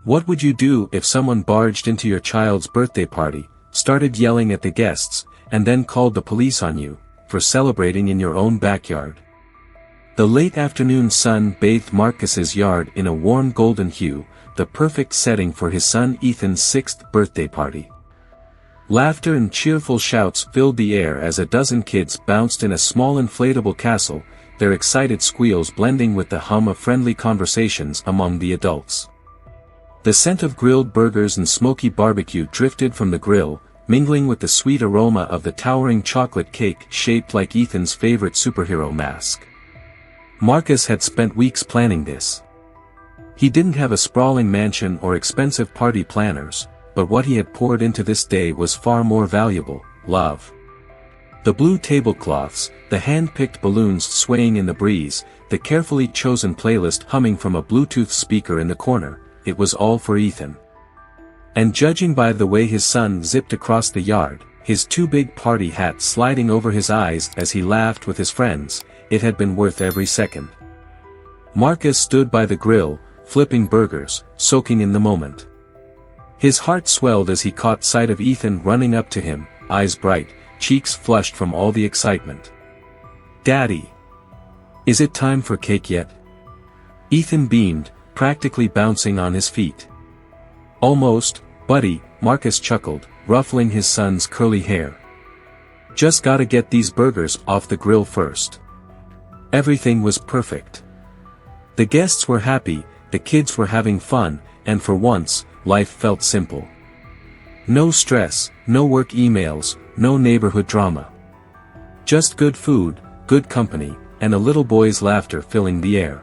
What would you do if someone barged into your child's birthday party, started yelling at the guests, and then called the police on you, for celebrating in your own backyard? The late afternoon sun bathed Marcus's yard in a warm golden hue, the perfect setting for his son Ethan's 6th birthday party. Laughter and cheerful shouts filled the air as a dozen kids bounced in a small inflatable castle, their excited squeals blending with the hum of friendly conversations among the adults. The scent of grilled burgers and smoky barbecue drifted from the grill, mingling with the sweet aroma of the towering chocolate cake shaped like Ethan's favorite superhero mask. Marcus had spent weeks planning this. He didn't have a sprawling mansion or expensive party planners, but what he had poured into this day was far more valuable: love. The blue tablecloths, the hand-picked balloons swaying in the breeze, the carefully chosen playlist humming from a Bluetooth speaker in the corner, it was all for Ethan. And judging by the way his son zipped across the yard, his too big party hat sliding over his eyes as he laughed with his friends, it had been worth every second. Marcus stood by the grill, flipping burgers, soaking in the moment. His heart swelled as he caught sight of Ethan running up to him, eyes bright, cheeks flushed from all the excitement. "Daddy! Is it time for cake yet?" Ethan beamed, practically bouncing on his feet. "Almost, buddy," Marcus chuckled, ruffling his son's curly hair. "Just gotta get these burgers off the grill first." Everything was perfect. The guests were happy, the kids were having fun, and for once, life felt simple. No stress, no work emails, no neighborhood drama. Just good food, good company, and a little boy's laughter filling the air.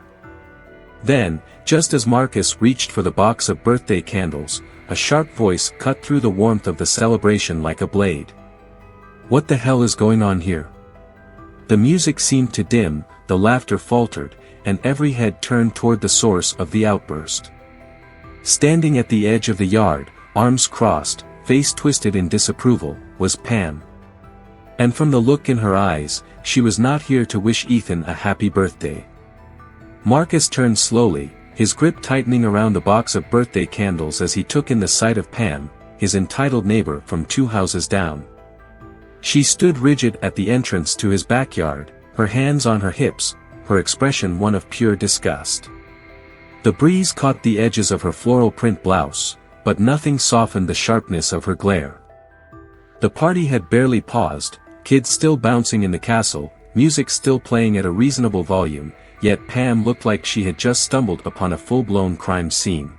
Then, just as Marcus reached for the box of birthday candles, a sharp voice cut through the warmth of the celebration like a blade. "What the hell is going on here?" The music seemed to dim, the laughter faltered, and every head turned toward the source of the outburst. Standing at the edge of the yard, arms crossed, face twisted in disapproval, was Pam. And from the look in her eyes, she was not here to wish Ethan a happy birthday. Marcus turned slowly, his grip tightening around the box of birthday candles as he took in the sight of Pam, his entitled neighbor from 2 houses down. She stood rigid at the entrance to his backyard, her hands on her hips, her expression one of pure disgust. The breeze caught the edges of her floral print blouse, but nothing softened the sharpness of her glare. The party had barely paused, kids still bouncing in the castle, music still playing at a reasonable volume, yet Pam looked like she had just stumbled upon a full-blown crime scene.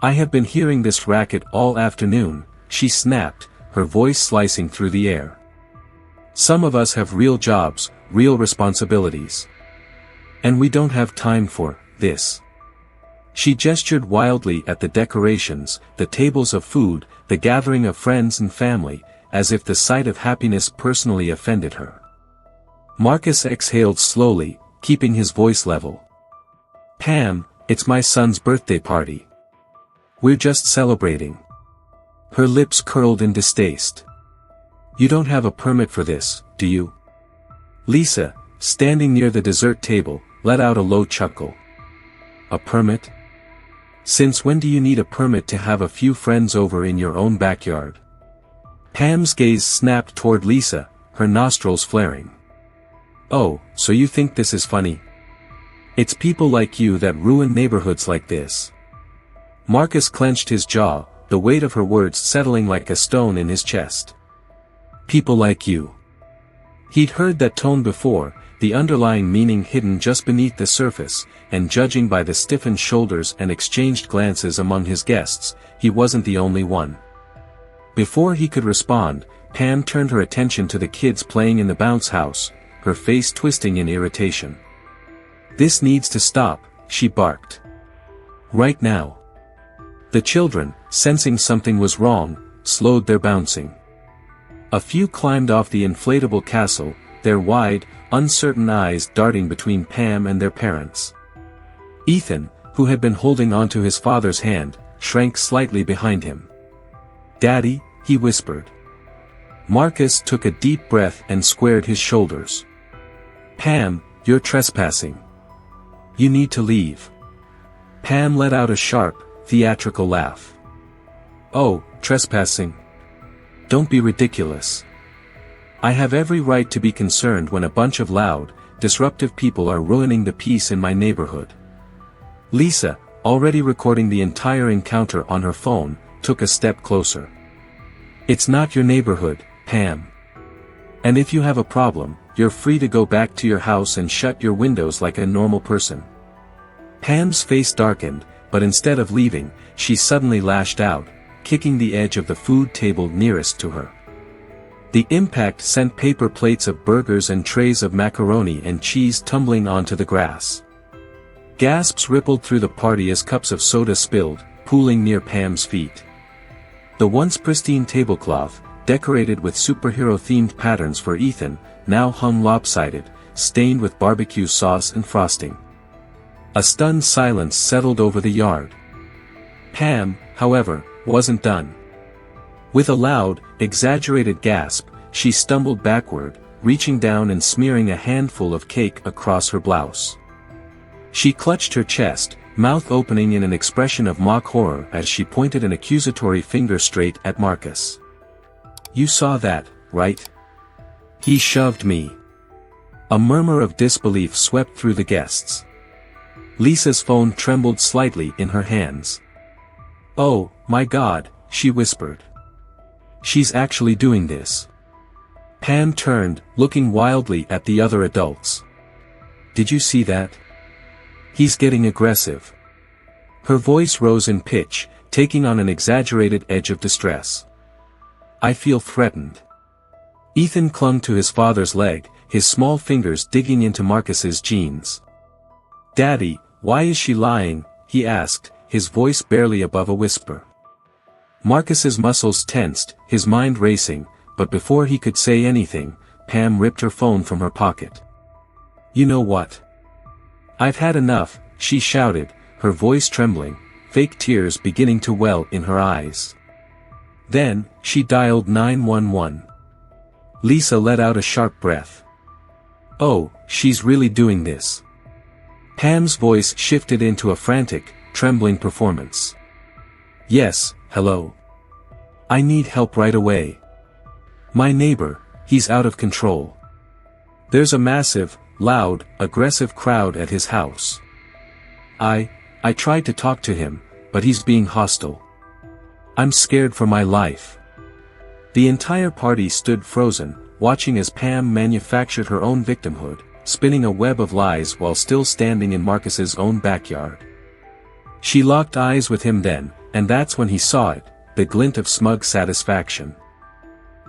"I have been hearing this racket all afternoon," she snapped, her voice slicing through the air. "Some of us have real jobs, real responsibilities. And we don't have time for this." She gestured wildly at the decorations, the tables of food, the gathering of friends and family, as if the sight of happiness personally offended her. Marcus exhaled slowly, keeping his voice level. "Pam, it's my son's birthday party. We're just celebrating." Her lips curled in distaste. "You don't have a permit for this, do you?" Lisa, standing near the dessert table, let out a low chuckle. "A permit? Since when do you need a permit to have a few friends over in your own backyard?" Pam's gaze snapped toward Lisa, her nostrils flaring. "Oh, so you think this is funny? It's people like you that ruin neighborhoods like this." Marcus clenched his jaw, the weight of her words settling like a stone in his chest. "People like you." He'd heard that tone before, the underlying meaning hidden just beneath the surface, and judging by the stiffened shoulders and exchanged glances among his guests, he wasn't the only one. Before he could respond, Pam turned her attention to the kids playing in the bounce house, her face twisting in irritation. "This needs to stop," she barked. "Right now." The children, sensing something was wrong, slowed their bouncing. A few climbed off the inflatable castle, their wide, uncertain eyes darting between Pam and their parents. Ethan, who had been holding onto his father's hand, shrank slightly behind him. "Daddy," he whispered. Marcus took a deep breath and squared his shoulders. "Pam, you're trespassing. You need to leave." Pam let out a sharp, theatrical laugh. "Oh, trespassing? Don't be ridiculous. I have every right to be concerned when a bunch of loud, disruptive people are ruining the peace in my neighborhood." Lisa, already recording the entire encounter on her phone, took a step closer. "It's not your neighborhood, Pam. And if you have a problem, you're free to go back to your house and shut your windows like a normal person." Pam's face darkened, but instead of leaving, she suddenly lashed out, kicking the edge of the food table nearest to her. The impact sent paper plates of burgers and trays of macaroni and cheese tumbling onto the grass. Gasps rippled through the party as cups of soda spilled, pooling near Pam's feet. The once pristine tablecloth, decorated with superhero-themed patterns for Ethan, now hung lopsided, stained with barbecue sauce and frosting. A stunned silence settled over the yard. Pam, however, wasn't done. With a loud, exaggerated gasp, she stumbled backward, reaching down and smearing a handful of cake across her blouse. She clutched her chest, mouth opening in an expression of mock horror as she pointed an accusatory finger straight at Marcus. "You saw that, right? He shoved me." A murmur of disbelief swept through the guests. Lisa's phone trembled slightly in her hands. "Oh, my God," she whispered. "She's actually doing this." Pam turned, looking wildly at the other adults. "Did you see that? He's getting aggressive." Her voice rose in pitch, taking on an exaggerated edge of distress. "I feel threatened." Ethan clung to his father's leg, his small fingers digging into Marcus's jeans. "Daddy, why is she lying?" he asked, his voice barely above a whisper. Marcus's muscles tensed, his mind racing, but before he could say anything, Pam ripped her phone from her pocket. "You know what? I've had enough," she shouted, her voice trembling, fake tears beginning to well in her eyes. Then, she dialed 911. Lisa let out a sharp breath. "Oh, she's really doing this." Pam's voice shifted into a frantic, trembling performance. "Yes, hello. I need help right away. My neighbor, he's out of control. There's a massive, loud, aggressive crowd at his house. I tried to talk to him, but he's being hostile. I'm scared for my life." The entire party stood frozen, watching as Pam manufactured her own victimhood, spinning a web of lies while still standing in Marcus's own backyard. She locked eyes with him then, and that's when he saw it, the glint of smug satisfaction.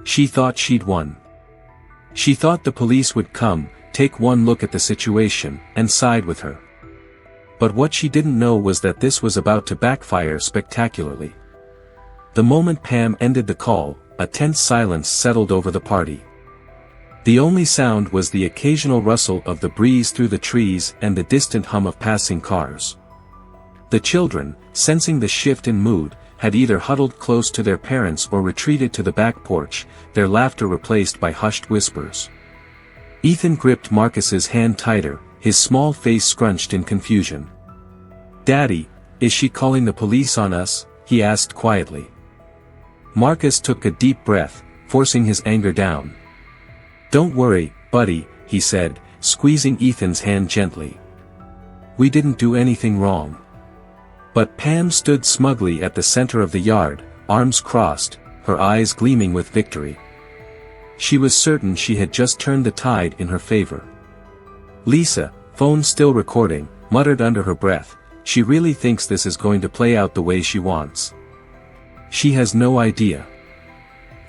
She thought she'd won. She thought the police would come, take one look at the situation, and side with her. But what she didn't know was that this was about to backfire spectacularly. The moment Pam ended the call, a tense silence settled over the party. The only sound was the occasional rustle of the breeze through the trees and the distant hum of passing cars. The children, sensing the shift in mood, had either huddled close to their parents or retreated to the back porch, their laughter replaced by hushed whispers. Ethan gripped Marcus's hand tighter, his small face scrunched in confusion. "Daddy, is she calling the police on us?" he asked quietly. Marcus took a deep breath, forcing his anger down. "Don't worry, buddy," he said, squeezing Ethan's hand gently. "We didn't do anything wrong." But Pam stood smugly at the center of the yard, arms crossed, her eyes gleaming with victory. She was certain she had just turned the tide in her favor. Lisa, phone still recording, muttered under her breath, "She really thinks this is going to play out the way she wants. She has no idea."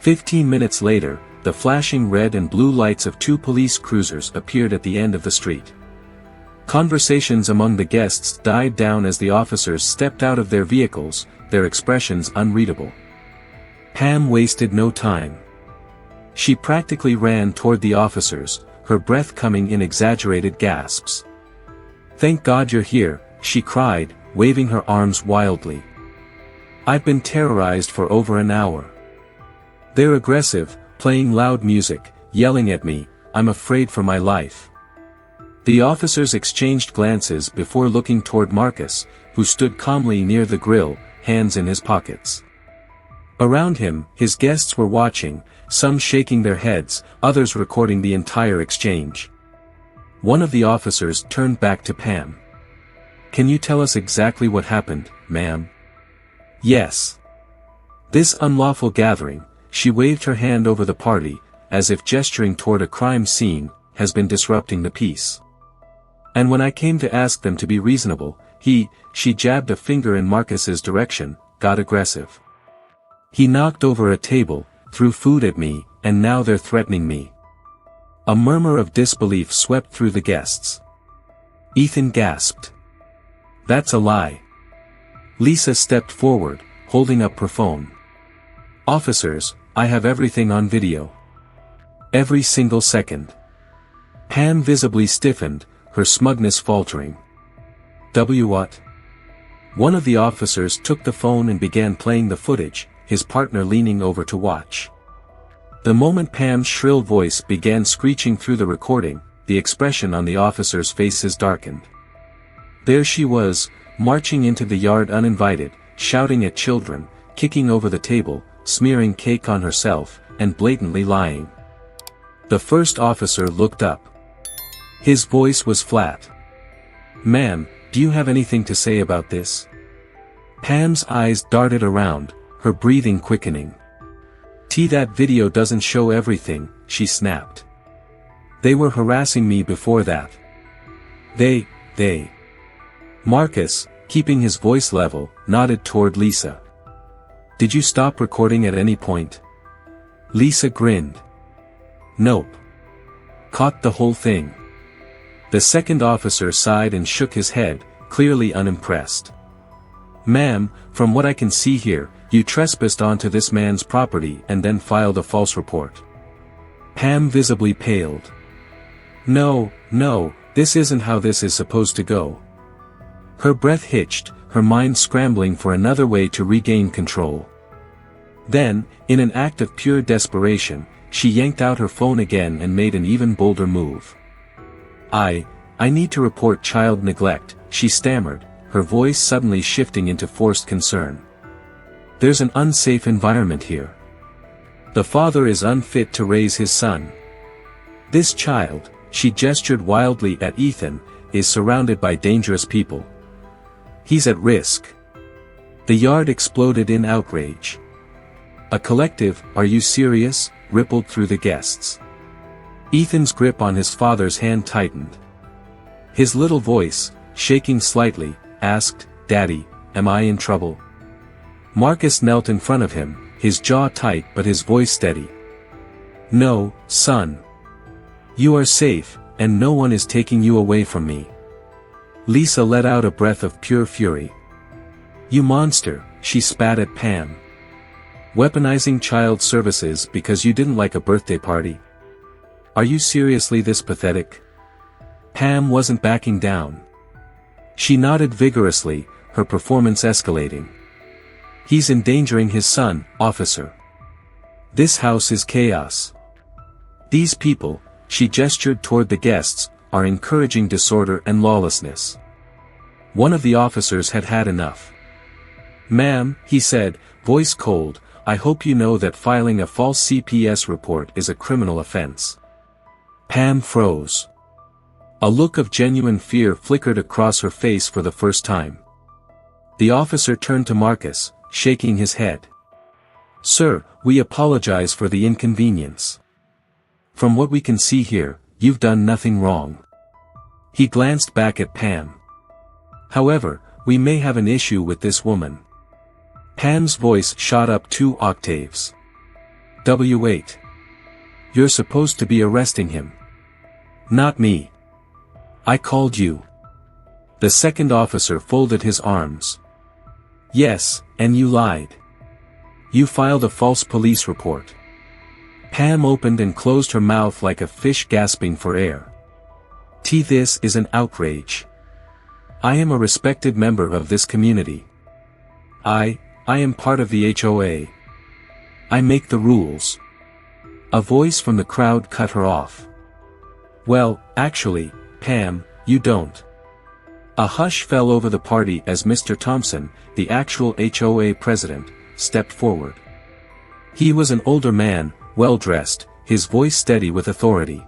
15 minutes later, the flashing red and blue lights of two police cruisers appeared at the end of the street. Conversations among the guests died down as the officers stepped out of their vehicles, their expressions unreadable. Pam wasted no time. She practically ran toward the officers, her breath coming in exaggerated gasps. "Thank God you're here," she cried, waving her arms wildly. "I've been terrorized for over an hour. They're aggressive, playing loud music, yelling at me, I'm afraid for my life." The officers exchanged glances before looking toward Marcus, who stood calmly near the grill, hands in his pockets. Around him, his guests were watching, some shaking their heads, others recording the entire exchange. One of the officers turned back to Pam. "Can you tell us exactly what happened, ma'am?" "Yes. This unlawful gathering," she waved her hand over the party, as if gesturing toward a crime scene, "has been disrupting the peace. And when I came to ask them to be reasonable, she jabbed a finger in Marcus's direction, got aggressive. He knocked over a table, threw food at me, and now they're threatening me." A murmur of disbelief swept through the guests. Ethan gasped. "That's a lie." Lisa stepped forward, holding up her phone. "Officers, I have everything on video. Every single second." Pam visibly stiffened, her smugness faltering. What? One of the officers took the phone and began playing the footage, his partner leaning over to watch. The moment Pam's shrill voice began screeching through the recording, the expression on the officers' faces darkened. There she was, marching into the yard uninvited, shouting at children, kicking over the table, smearing cake on herself, and blatantly lying. The first officer looked up. His voice was flat. "Ma'am, do you have anything to say about this?" Pam's eyes darted around, her breathing quickening. That video doesn't show everything," she snapped. "They were harassing me before that. They. Marcus, keeping his voice level, nodded toward Lisa. "Did you stop recording at any point?" Lisa grinned. "Nope. Caught the whole thing." The second officer sighed and shook his head, clearly unimpressed. "Ma'am, from what I can see here, you trespassed onto this man's property and then filed a false report." Pam visibly paled. No, this isn't how this is supposed to go." Her breath hitched, her mind scrambling for another way to regain control. Then, in an act of pure desperation, she yanked out her phone again and made an even bolder move. I need to report child neglect," she stammered, her voice suddenly shifting into forced concern. "There's an unsafe environment here. The father is unfit to raise his son. This child," she gestured wildly at Ethan, "is surrounded by dangerous people. He's at risk." The yard exploded in outrage. A collective, "Are you serious?" rippled through the guests. Ethan's grip on his father's hand tightened. His little voice, shaking slightly, asked, "Daddy, am I in trouble?" Marcus knelt in front of him, his jaw tight but his voice steady. "No, son. You are safe, and no one is taking you away from me." Lisa let out a breath of pure fury. "You monster," she spat at Pam. "Weaponizing child services because you didn't like a birthday party? Are you seriously this pathetic?" Pam wasn't backing down. She nodded vigorously, her performance escalating. "He's endangering his son, officer. This house is chaos. These people," she gestured toward the guests, "are encouraging disorder and lawlessness." One of the officers had had enough. "Ma'am," he said, voice cold, "I hope you know that filing a false CPS report is a criminal offense." Pam froze. A look of genuine fear flickered across her face for the first time. The officer turned to Marcus, shaking his head. "Sir, we apologize for the inconvenience. From what we can see here, you've done nothing wrong." He glanced back at Pam. "However, we may have an issue with this woman." Pam's voice shot up 2 octaves. "Wait. You're supposed to be arresting him. Not me. I called you." The second officer folded his arms. "Yes, and you lied. You filed a false police report." Pam opened and closed her mouth like a fish gasping for air. This is an outrage. I am a respected member of this community. I am part of the HOA. I make the rules." A voice from the crowd cut her off. "Well, actually, Pam, you don't. A hush fell over the party as Mr. Thompson, the actual HOA president, stepped forward. He was an older man, well-dressed, his voice steady with authority.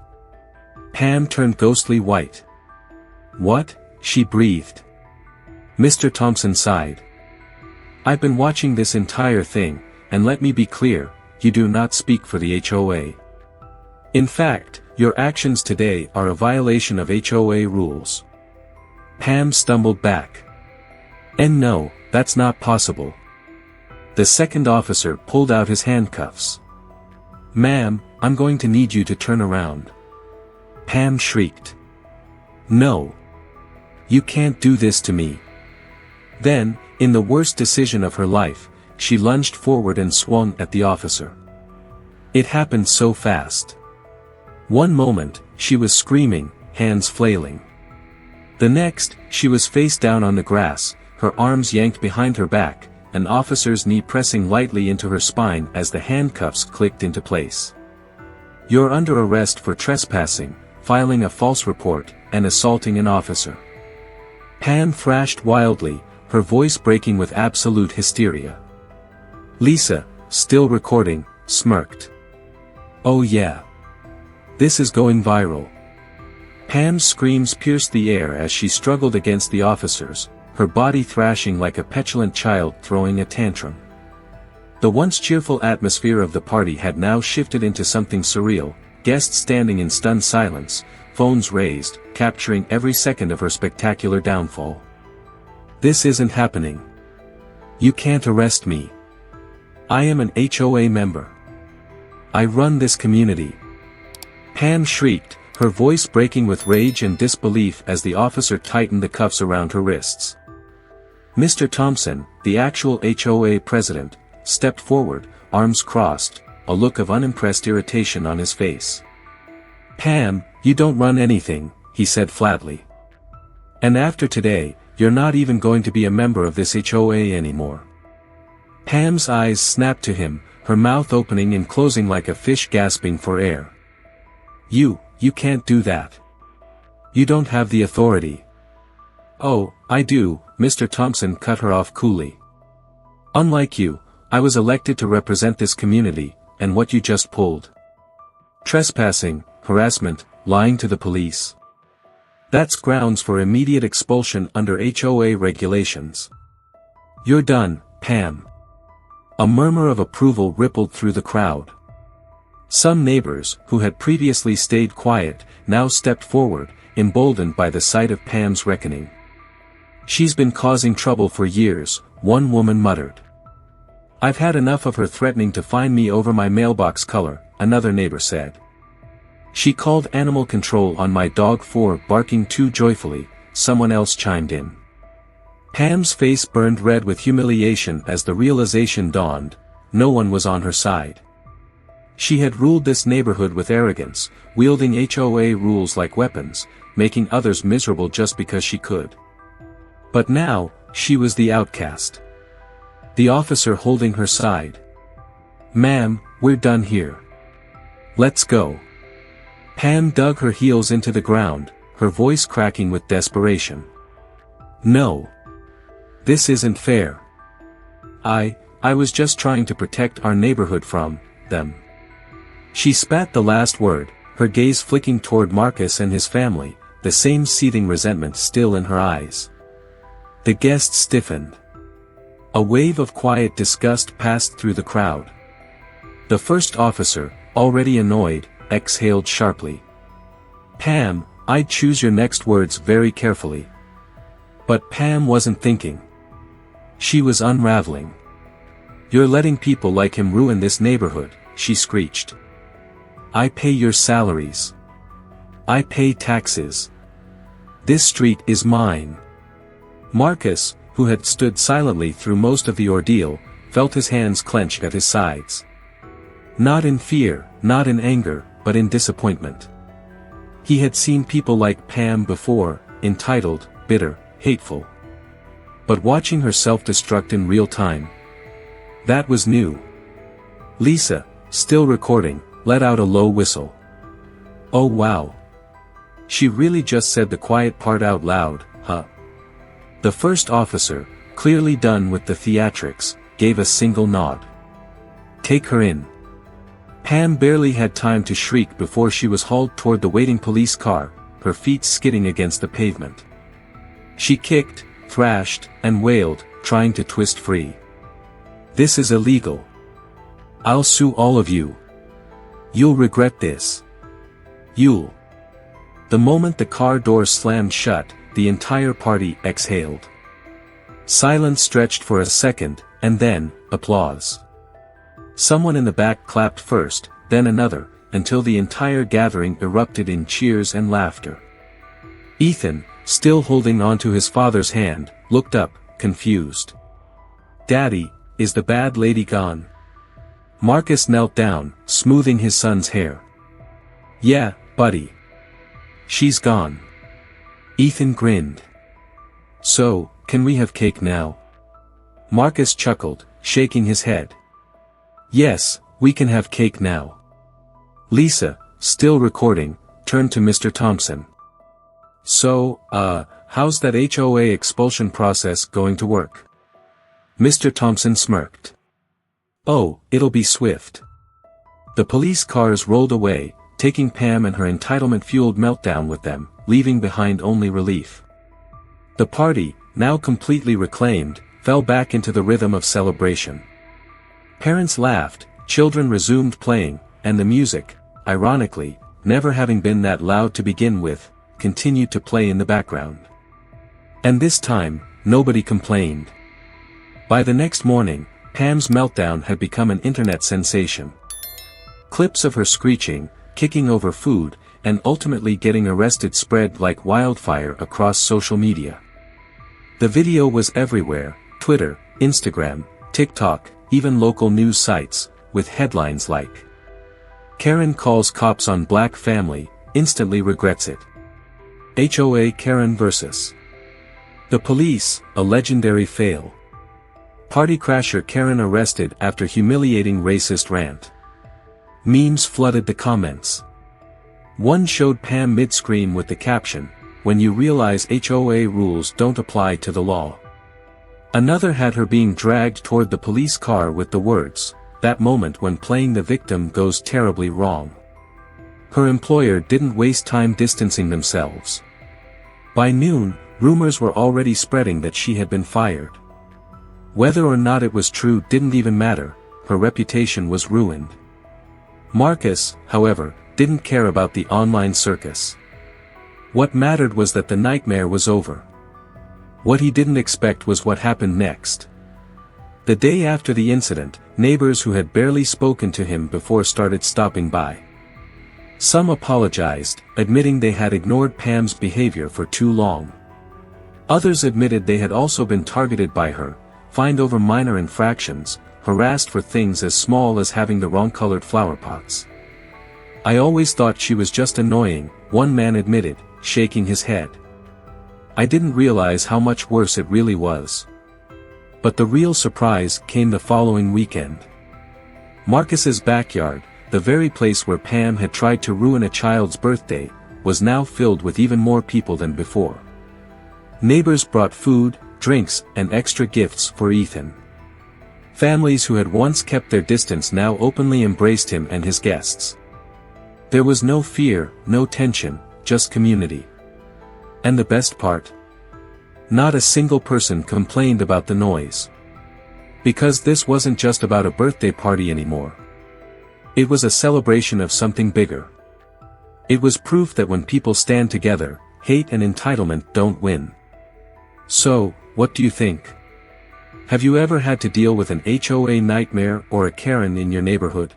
Pam turned ghostly white. "What?" she breathed. Mr. Thompson sighed. "I've been watching this entire thing, and let me be clear, you do not speak for the HOA. In fact, your actions today are a violation of HOA rules." Pam stumbled back. "And no, that's not possible." The second officer pulled out his handcuffs. "Ma'am, I'm going to need you to turn around." Pam shrieked. "No. You can't do this to me." Then, in the worst decision of her life, she lunged forward and swung at the officer. It happened so fast. One moment, she was screaming, hands flailing. The next, she was face down on the grass, her arms yanked behind her back, an officer's knee pressing lightly into her spine as the handcuffs clicked into place. "You're under arrest for trespassing, filing a false report, and assaulting an officer." Pam thrashed wildly, her voice breaking with absolute hysteria. Lisa, still recording, smirked. "Oh yeah. This is going viral." Pam's screams pierced the air as she struggled against the officers, her body thrashing like a petulant child throwing a tantrum. The once cheerful atmosphere of the party had now shifted into something surreal, guests standing in stunned silence, phones raised, capturing every second of her spectacular downfall. "This isn't happening. You can't arrest me. I am an HOA member. I run this community." Pam shrieked, her voice breaking with rage and disbelief as the officer tightened the cuffs around her wrists. Mr. Thompson, the actual HOA president, stepped forward, arms crossed, a look of unimpressed irritation on his face. "Pam, you don't run anything," he said flatly. "And after today, you're not even going to be a member of this HOA anymore." Pam's eyes snapped to him, her mouth opening and closing like a fish gasping for air. You can't do that. You don't have the authority." "Oh, I do," Mr. Thompson cut her off coolly. "Unlike you, I was elected to represent this community, and what you just pulled. Trespassing, harassment, lying to the police. That's grounds for immediate expulsion under HOA regulations. You're done, Pam." A murmur of approval rippled through the crowd. Some neighbors, who had previously stayed quiet, now stepped forward, emboldened by the sight of Pam's reckoning. "She's been causing trouble for years," one woman muttered. "I've had enough of her threatening to fine me over my mailbox color," another neighbor said. "She called animal control on my dog for barking too joyfully," someone else chimed in. Pam's face burned red with humiliation as the realization dawned, no one was on her side. She had ruled this neighborhood with arrogance, wielding HOA rules like weapons, making others miserable just because she could. But now, she was the outcast. The officer holding her side. "Ma'am, we're done here. Let's go." Pam dug her heels into the ground, her voice cracking with desperation. "No. This isn't fair. I was just trying to protect our neighborhood from them." She spat the last word, her gaze flicking toward Marcus and his family, the same seething resentment still in her eyes. The guests stiffened. A wave of quiet disgust passed through the crowd. The first officer, already annoyed, exhaled sharply. "Pam, I'd choose your next words very carefully." But Pam wasn't thinking. She was unraveling. "You're letting people like him ruin this neighborhood," she screeched. "I pay your salaries. I pay taxes. This street is mine." Marcus, who had stood silently through most of the ordeal, felt his hands clenched at his sides. Not in fear, not in anger, but in disappointment. He had seen people like Pam before, entitled, bitter, hateful. But watching her self-destruct in real time, that was new. Lisa, still recording, let out a low whistle. "Oh wow. She really just said the quiet part out loud, huh?" The first officer, clearly done with the theatrics, gave a single nod. "Take her in." Pam barely had time to shriek before she was hauled toward the waiting police car, her feet skidding against the pavement. She kicked, thrashed, and wailed, trying to twist free. "This is illegal. I'll sue all of you. You'll regret this. You'll." The moment the car doors slammed shut, the entire party exhaled. Silence stretched for a second, and then, applause. Someone in the back clapped first, then another, until the entire gathering erupted in cheers and laughter. Ethan, still holding onto his father's hand, looked up, confused. "Daddy, is the bad lady gone?" Marcus knelt down, smoothing his son's hair. "Yeah, buddy. She's gone." Ethan grinned. "So, can we have cake now?" Marcus chuckled, shaking his head. "Yes, we can have cake now." Lisa, still recording, turned to Mr. Thompson. "So, how's that HOA expulsion process going to work?" Mr. Thompson smirked. "Oh, it'll be swift." The police cars rolled away, taking Pam and her entitlement-fueled meltdown with them, leaving behind only relief. The party, now completely reclaimed, fell back into the rhythm of celebration. Parents laughed, children resumed playing, and the music, ironically, never having been that loud to begin with, continued to play in the background. And this time, nobody complained. By the next morning, Pam's meltdown had become an internet sensation. Clips of her screeching, kicking over food, and ultimately getting arrested spread like wildfire across social media. The video was everywhere: Twitter, Instagram, TikTok, even local news sites, with headlines like "Karen calls cops on black family, instantly regrets it." HOA Karen vs. the police, a legendary fail. Party crasher Karen arrested after humiliating racist rant. Memes flooded the comments. One showed Pam mid-scream with the caption, "When you realize HOA rules don't apply to the law." Another had her being dragged toward the police car with the words, "That moment when playing the victim goes terribly wrong." Her employer didn't waste time distancing themselves. By noon, rumors were already spreading that she had been fired. Whether or not it was true didn't even matter, her reputation was ruined. Marcus, however, didn't care about the online circus. What mattered was that the nightmare was over. What he didn't expect was what happened next. The day after the incident, neighbors who had barely spoken to him before started stopping by. Some apologized, admitting they had ignored Pam's behavior for too long. Others admitted they had also been targeted by her, fined over minor infractions, harassed for things as small as having the wrong colored flower pots. "I always thought she was just annoying," one man admitted, shaking his head. "I didn't realize how much worse it really was." But the real surprise came the following weekend. Marcus's backyard, the very place where Pam had tried to ruin a child's birthday, was now filled with even more people than before. Neighbors brought food, drinks, and extra gifts for Ethan. Families who had once kept their distance now openly embraced him and his guests. There was no fear, no tension, just community. And the best part? Not a single person complained about the noise. Because this wasn't just about a birthday party anymore. It was a celebration of something bigger. It was proof that when people stand together, hate and entitlement don't win. So, what do you think? Have you ever had to deal with an HOA nightmare or a Karen in your neighborhood?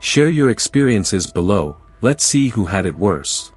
Share your experiences below, let's see who had it worse.